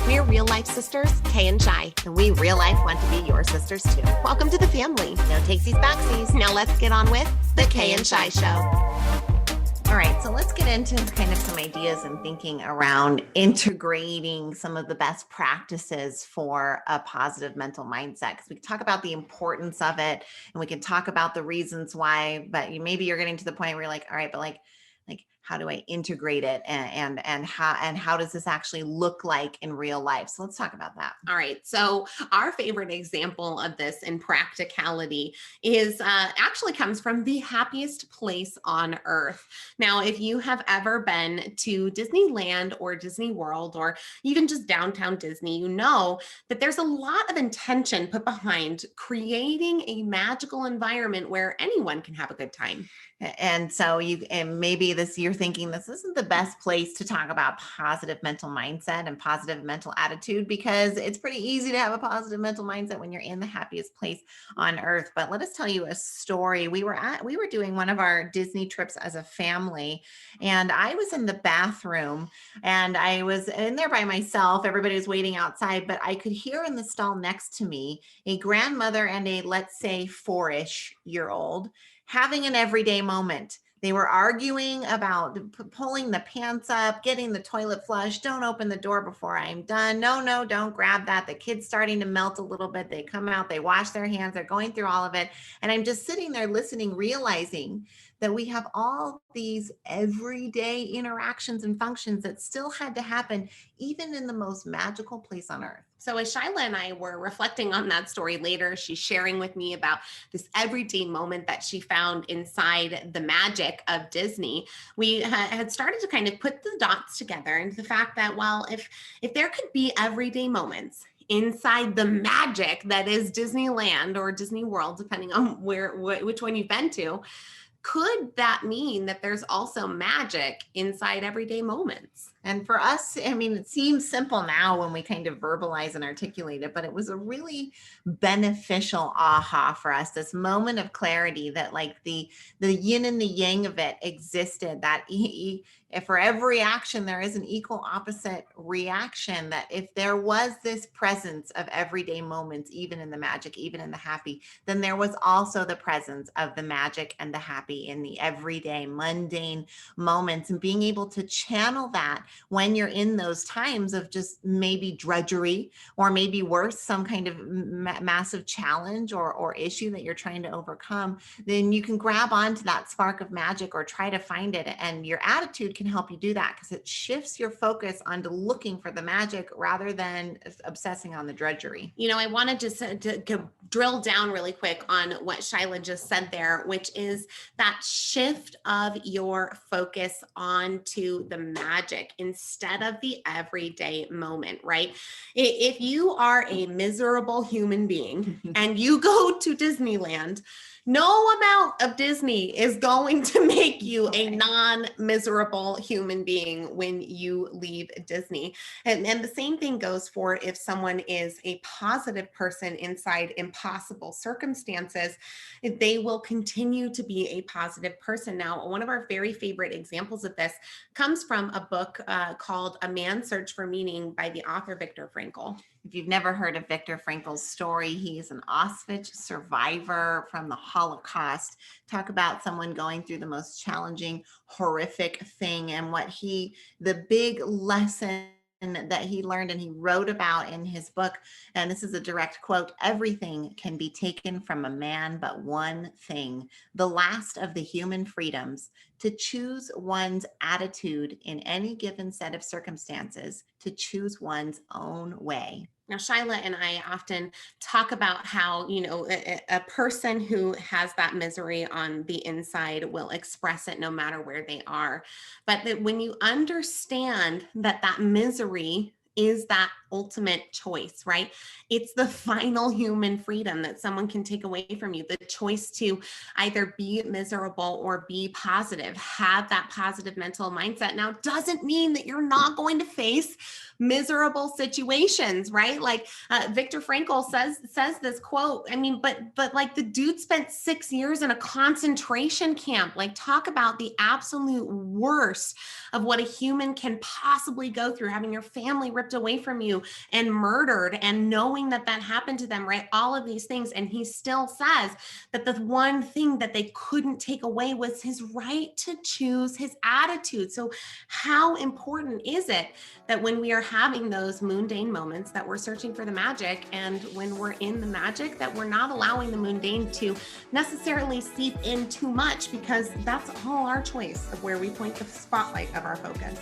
We're real life sisters, Kay and Shi, and we real life want to be your sisters too. Welcome to the family. No takesies backsies. Now let's get on with the Kay and Shi Show. All right, so let's get into kind of some ideas and thinking around integrating some of the best practices for a positive mental mindset. Because we can talk about the importance of it, and we can talk about the reasons why. But maybe you're getting to the point where you're like, all right, but like how do I integrate it, and how does this actually look like in real life? So let's talk about that. All right. So our favorite example of this in practicality is actually comes from the happiest place on earth. Now, if you have ever been to Disneyland or Disney World or even just downtown Disney, you know that there's a lot of intention put behind creating a magical environment where anyone can have a good time. And so maybe you're thinking this isn't the best place to talk about positive mental mindset and positive mental attitude, because it's pretty easy to have a positive mental mindset when you're in the happiest place on earth. But let us tell you a story. We were doing one of our Disney trips as a family, and I was in the bathroom and I was in there by myself. Everybody was waiting outside, but I could hear in the stall next to me a grandmother and a, let's say, 4-ish-year-old having an everyday moment. They were arguing about pulling the pants up, getting the toilet flush. Don't open the door before I'm done. No, don't grab that. The kid's starting to melt a little bit. They come out, they wash their hands, they're going through all of it. And I'm just sitting there listening, realizing that we have all these everyday interactions and functions that still had to happen, even in the most magical place on earth. So as Shyla and I were reflecting on that story later, she's sharing with me about this everyday moment that she found inside the magic of Disney. We had started to kind of put the dots together into the fact that, well, if there could be everyday moments inside the magic that is Disneyland or Disney World, depending on which one you've been to, could that mean that there's also magic inside everyday moments? And for us, I mean, it seems simple now when we kind of verbalize and articulate it, but it was a really beneficial aha for us, this moment of clarity that like the yin and the yang of it existed, that if for every action there is an equal opposite reaction, that if there was this presence of everyday moments, even in the magic, even in the happy, then there was also the presence of the magic and the happy in the everyday mundane moments, and being able to channel that when you're in those times of just maybe drudgery, or maybe worse, some kind of massive challenge or issue that you're trying to overcome, then you can grab onto that spark of magic or try to find it. And your attitude can help you do that, because it shifts your focus onto looking for the magic rather than obsessing on the drudgery. You know, I wanted to drill down really quick on what Shyla just said there, which is that shift of your focus onto the magic instead of the everyday moment, right? If you are a miserable human being and you go to Disneyland, no amount of Disney is going to make you a non-miserable human being when you leave Disney. And the same thing goes for if someone is a positive person inside impossible circumstances, they will continue to be a positive person. Now, one of our very favorite examples of this comes from a book called A Man's Search for Meaning by the author Viktor Frankl. If you've never heard of Viktor Frankl's story, he is an Auschwitz survivor from the Holocaust. Talk about someone going through the most challenging, horrific thing, and the big lesson that he learned and he wrote about in his book. And this is a direct quote: "Everything can be taken from a man but one thing, the last of the human freedoms, to choose one's attitude in any given set of circumstances, to choose one's own way." Now, Shyla and I often talk about how, you know, a person who has that misery on the inside will express it no matter where they are. But that when you understand that that misery is that ultimate choice, right? It's the final human freedom that someone can take away from you, the choice to either be miserable or be positive, have that positive mental mindset. Now, doesn't mean that you're not going to face miserable situations, right? Like Viktor Frankl says this quote. I mean, but like the dude spent 6 years in a concentration camp. Like, talk about the absolute worst of what a human can possibly go through, having your family ripped away from you and murdered, and knowing that that happened to them, right? All of these things. And he still says that the one thing that they couldn't take away was his right to choose his attitude. So how important is it that when we are having those mundane moments that we're searching for the magic, and when we're in the magic, that we're not allowing the mundane to necessarily seep in too much, because that's all our choice of where we point the spotlight of our focus.